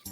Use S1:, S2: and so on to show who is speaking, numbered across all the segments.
S1: শুভ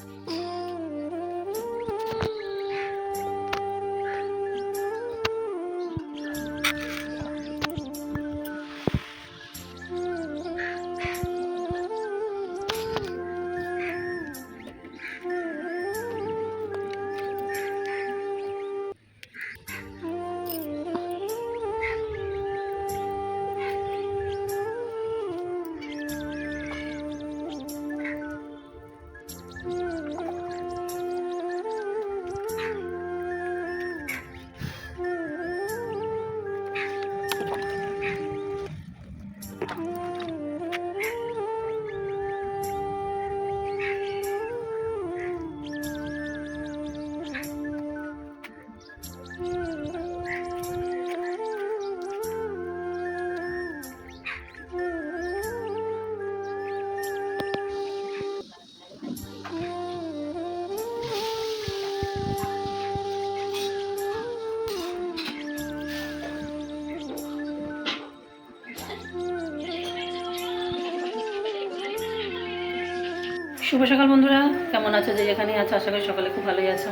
S1: সকাল বন্ধুরা, কেমন আছো? যে যেখানে আছো আশা করি সকালে খুব ভালোই আছো।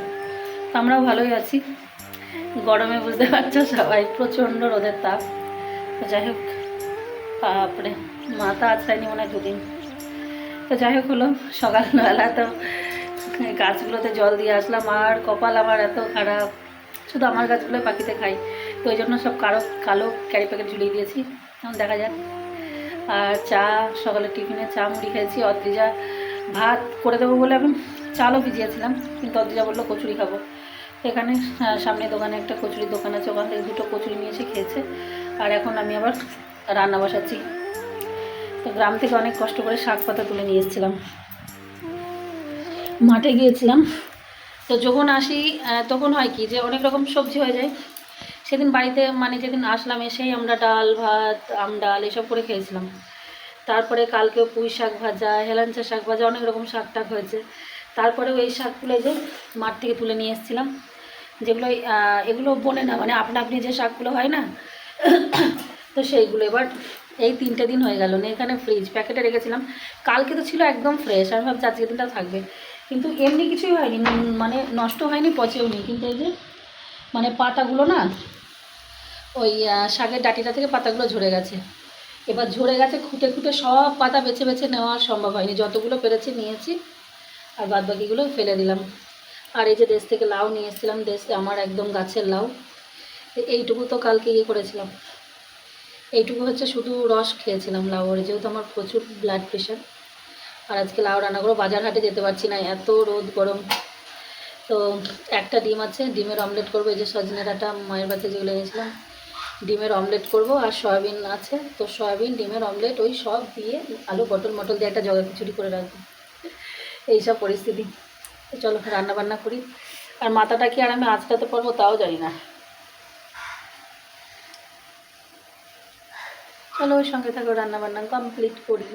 S1: তো আমরাও ভালোই আছি। গরমে বুঝতে পারছো সবাই, প্রচণ্ড রোদের তাপ। তো যাই হোক, বাপরে মাথা আছড়ায়নি মনে হয় দুদিন। তো যাই হোক হলো সকালবেলা, তো গাছগুলোতে জল দিয়ে আসলাম। আর কপাল আমার এত খারাপ, শুধু আমার গাছগুলোই পাখিতে খাই, তো ওই জন্য সব কালো ক্যারি প্যাকেট ঝুলিয়ে দিয়েছি। এখন দেখা যাক। আর চা, সকালে টিফিনে চা মুড়ি খেয়েছি। অদ্রিজা ভাত করে দেবো বলে আমি চালও ভিজিয়েছিলাম, কিন্তু অদ্রিজা বললো কচুরি খাবো। এখানে সামনে দোকানে একটা কচুরির দোকান আছে, ওখান থেকে 2টো কচুরি নিয়ে এসে খেয়েছে। আর এখন আমি আবার রান্না বসাচ্ছি। তো গ্রাম থেকে অনেক কষ্ট করে শাক পাতা তুলে নিয়ে এসেছিলাম, মাঠে গিয়েছিলাম। তো যখন আসি তখন হয় কি যে অনেক রকম সবজি হয়ে যায়। সেদিন বাড়িতে মানে যেদিন আসলাম এসেই আমরা ডাল ভাত ডাল এসব করে খেয়েছিলাম। তারপরে কালকেও পুঁই শাক ভাজা, হেলাঞ্চা শাক ভাজা, অনেক রকম শাক টাক হয়েছে। তারপরেও এই শাকগুলো যে মাঠ থেকে তুলে নিয়ে এসেছিলাম, যেগুলো এগুলো বনে না, মানে আপনা আপনি যে শাকগুলো হয় না, তো সেইগুলো। এবার এই 3টে দিন হয়ে গেল না, এখানে ফ্রিজ প্যাকেটে রেখেছিলাম। কালকে তো ছিল একদম ফ্রেশ, আমি ভাবছি আজকের দিনটা থাকবে, কিন্তু এমনি কিছুই হয়নি, মানে নষ্ট হয়নি, পচেও নি। কিন্তু এই যে মানে পাতাগুলো না, ওই শাকের ডাঁটিটা থেকে পাতাগুলো ঝরে গেছে। এবার ঝরে গেছে, খুঁটে খুঁটে সব পাতা বেছে বেছে নেওয়া সম্ভব হয়নি। যতগুলো পেরেছি নিয়েছি, আর বাদ বাকিগুলো ফেলে দিলাম। আর এই যে দেশ থেকে লাউ নিয়ে এসেছিলাম, দেশে আমার একদম গাছের লাউ। এইটুকু তো কালকে করেছিলাম, এইটুকু হচ্ছে শুধু রস খেয়েছিলাম লাউয়ের, যেহেতু আমার প্রচুর ব্লাড প্রেশার। আর আজকে লাউ রান্না করবো, বাজার হাটে যেতে পারছি না, এত রোদ গরম। তো একটা ডিম আছে, ডিমের অমলেট করবো। এই যে সজনে ডাঁটা মায়ের বাড়িতে যেগুলো এনেছিলাম, ডিমের অমলেট করব। আর সয়াবিন আছে, তো সয়াবিন ডিমের অমলেট ওই সব দিয়ে আলু পটল মটল দিয়ে একটা জগা খিচুড়ি করে রাখবো। এইসব পরিস্থিতি। তো চলো রান্না বান্না করি। আর মাথাটা কি আর আমি আঁচড়াতে পারবো তাও জানি না। চলো ওই সঙ্গে থাকো, রান্না বান্না কমপ্লিট করি।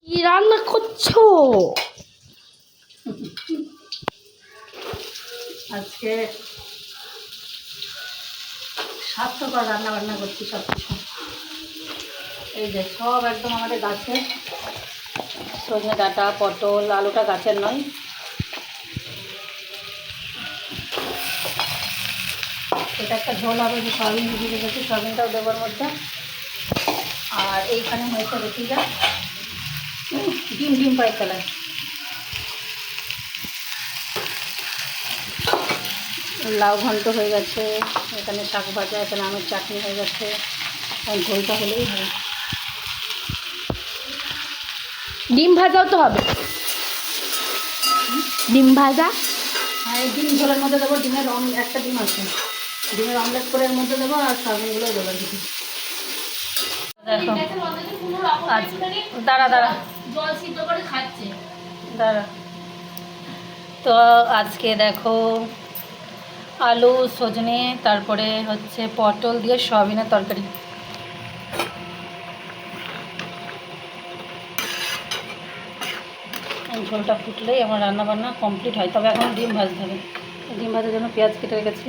S2: কি রান্না করছো?
S1: আজকে স্বাস্থ্যকর রান্না বান্না করছি সব কিছু। এই যে সব একদম আমাদের গাছে, সজনে ডাঁটা পটল, আলুটা গাছের নয়। এটা একটা ঝোল হবে, যে সয়াবিন ভিজিয়ে রেখেছি, সয়াবিনটাও দেওয়ার মধ্যে। আর এইখানে হয়েছে রুটিটা, ডিম পাই ফেলায়। লাউ ঘন্ট হয়ে গেছে, এখানে শাক ভাজা, এখানে আমের চাটনি হয়ে গেছে। আর ঝোলটা হলেই হয়।
S2: ডিম ভাজাও তো হবে। ডিম ভাজা,
S1: আর এই ডিম ঝোলের মধ্যে দেবো, একটা ডিম আছে, ডিমের অমলেট করে এর মধ্যে দেবো, আর সয়াবিনগুলো দেবো কিছু। দেখো দাঁড়া
S2: জল সিদ্ধ করে খাচ্ছে।
S1: দাঁড়া। তো আজকে দেখো আলু সজনে তারপরে হচ্ছে পটল দিয়ে সয়াবিনের তরকারি। ঝোলটা ফুটলেই আমার রান্না বান্না কমপ্লিট হয়। তবে এখন ডিম ভাজতে হবে, ডিম ভাজার জন্য পেঁয়াজ কেটে রেখেছি।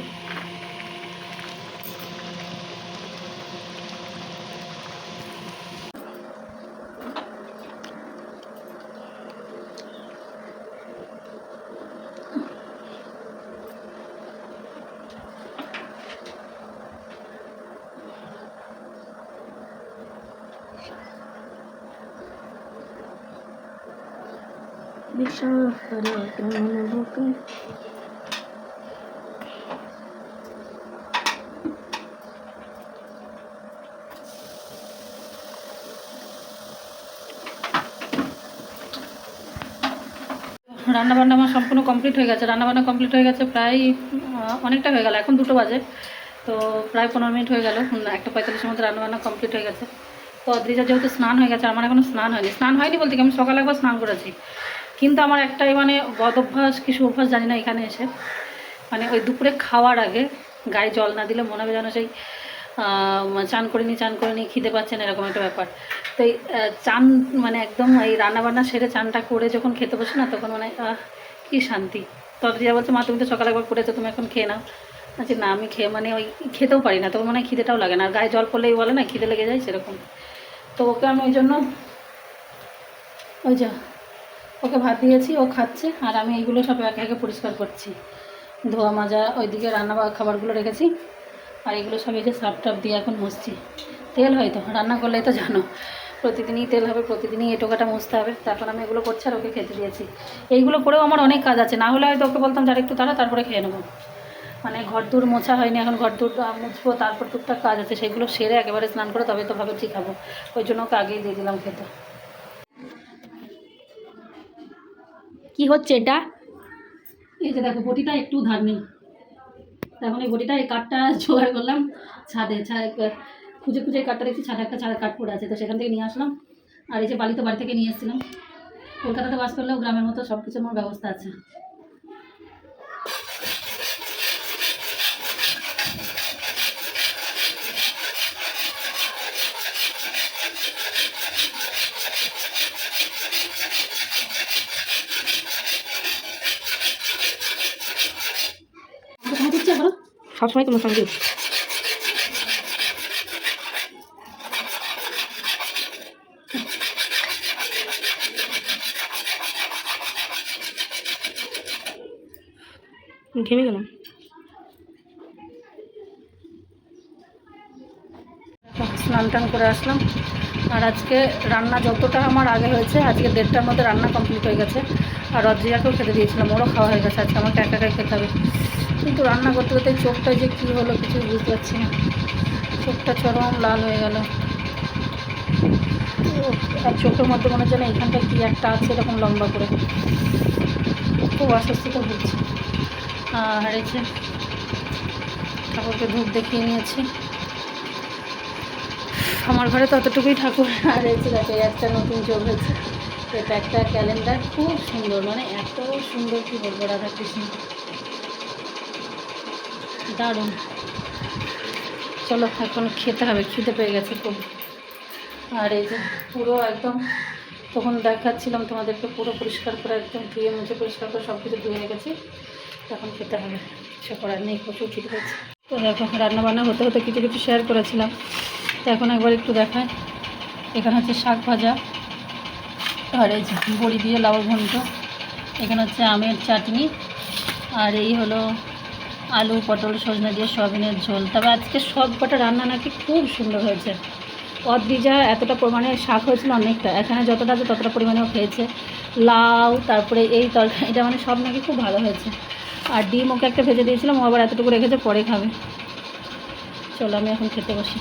S1: রান্নাবান্না আমার সম্পূর্ণ কমপ্লিট হয়ে গেছে, রান্নাবান্না কমপ্লিট হয়ে গেছে প্রায় অনেকটা হয়ে গেল, এখন 2টো বাজে, তো প্রায় 15 মিনিট হয়ে গেল, 1:45-এর মধ্যে রান্নাবান্না কমপ্লিট হয়ে গেছে। তো অদ্রিজা যেহেতু স্নান হয়ে গেছে, আমার এখনও স্নান হয়নি বলতে কি আমি সকালে একবার স্নান করেছি, কিন্তু আমার একটাই মানে বদ অভ্যাস কিছু অভ্যাস জানি না এখানে এসে, মানে ওই দুপুরে খাওয়ার আগে গায়ে জল না দিলে মনে হবে যেন সেই চান করে নিই খিদে পাচ্ছে না, এরকম একটা ব্যাপার। তো এই চান মানে একদম এই রান্নাবান্না সেরে চানটা করে যখন খেতে বসে না, তখন মানে কী শান্তি। তো অদ্রিজা বলছে, মা তুমি তো সকালে একবার করেছো, তুমি এখন খেয়ে নাও। আচ্ছা না, আমি মানে ওই খেতেও পারি না, তখন মানে খিদেটাও লাগে না, আর গায়ে জল পড়লেই বলে না খিদে লেগে যায় সেরকম। তো ওকে আমি ওই জন্য ওই যা ওকে ভাত দিয়েছি, ও খাচ্ছে, আর আমি এইগুলো সব একে একে পরিষ্কার করছি, ধোয়া মাজা, ওইদিকে রান্না খাবারগুলো রেখেছি, আর এগুলো সব এই যে সার্ফ টাপ দিয়ে এখন মুছছি। তেল হয়তো রান্না করলেই তো জানো প্রতিদিনই তেল হবে, প্রতিদিনই এটোকাটা মুছতে হবে, তারপর আমি এগুলো করছি আর ওকে খেতে দিয়েছি। এইগুলো করেও আমার অনেক কাজ আছে, না হলে হয়তো ওকে বলতাম যারা একটু তারপরে খেয়ে নেবো, মানে ঘর দূর মোছা হয়নি, এখন ঘর দূর মুছবো, তারপর টুকটাক কাজ আছে, সেগুলো সেরে একেবারে স্নান করে তবে তো ভাবছি খাবো, ওই জন্য ওকে আগেই দিয়ে দিলাম খেতে।
S2: কি হচ্ছে এটা?
S1: এই যে দেখো বটিটা একটু ধার নেই, এখন এই বটিটা এই কাঠটা জোগাড় করলাম ছাদে, খুঁজে খুঁজে এই কাঠটা দেখছি ছাদে একটা কাঠ পড়ে আছে, তো সেখান থেকে নিয়ে আসলাম। আর এই যে বালি তো বাড়ি থেকে নিয়ে এসেছিলাম, কলকাতাতে বাস করলেও গ্রামের মতো সব কিছুর আমার ব্যবস্থা আছে।
S2: সবসময় তোমার সঙ্গে ঘেমে গেলাম।
S1: স্নান টান করে আসলাম, আর আজকে রান্না যতটা আমার আগে হয়েছে, আজকে 1:30টার মধ্যে রান্না কমপ্লিট হয়ে গেছে, আর অদ্রিজাকেও খেতে দিয়েছিলাম, ওরও খাওয়া হয়ে গেছে, আজকে আমাকে একা একাই খেতে হবে। কিন্তু রান্না করতে করতে চোখটায় যে কী হলো কিছুই বুঝতে পারছি না, চোখটা চরম লাল হয়ে গেল, আর চোখের মধ্যে মনে হচ্ছে না এখানটা কী একটা আছে এরকম লম্বা করে, খুব অস্বস্তিতে ভুগছি। আর এই যে ঠাকুরকে ধূপ দেখিয়ে নিয়েছি, আমার ঘরে ততটুকুই ঠাকুর। আর এই যে দেখো একটা নতুন যোগ হয়েছে, এটা একটা ক্যালেন্ডার, খুব সুন্দর, মানে এত সুন্দর কি বলবো, রাধাকৃষ্ণ দারুণ। চলো এখন খেতে হবে, খিদে পেয়ে গেছে খুব। আর এই যে পুরো একদম তখন দেখাচ্ছিলাম তোমাদেরকে, পুরো পরিষ্কার করে একদম ধুয়ে মুছে পরিষ্কার করে সব কিছু ধুয়ে রেখেছি, এখন খেতে হবে, কিছু করার নেই, প্রচুর খিদে পেয়েছে। তো দেখো রান্নাবান্না হতে হতে কিছু কিছু শেয়ার করেছিলাম, তো এখন একবার একটু দেখায়। এখানে হচ্ছে শাক ভাজা, আর এই যে বড়ি দিয়ে লাউ ঘন্ট, এখানে হচ্ছে আমের চাটনি, আর এই হলো আলু পটল সজনে দিয়ে সয়াবিনের ঝোল। তবে আজকে সব কটা রান্না নাকি খুব সুন্দর হয়েছে, অদ্রিজা এতটা পরিমাণে শাক হয়েছিল অনেকটা, এখানে যতটা আছে ততটা পরিমাণেও খেয়েছে, লাউ তারপরে এই তরকারি, এটা মানে সব নাকি খুব ভালো হয়েছে। আর ডিম ওকে একটা ভেজে দিয়েছিলাম, ও আবার এতটুকু রেখেছে পরে খাবে। চলো আমি এখন খেতে বসি,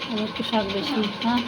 S1: আমি একটু শাক বেশি, হ্যাঁ।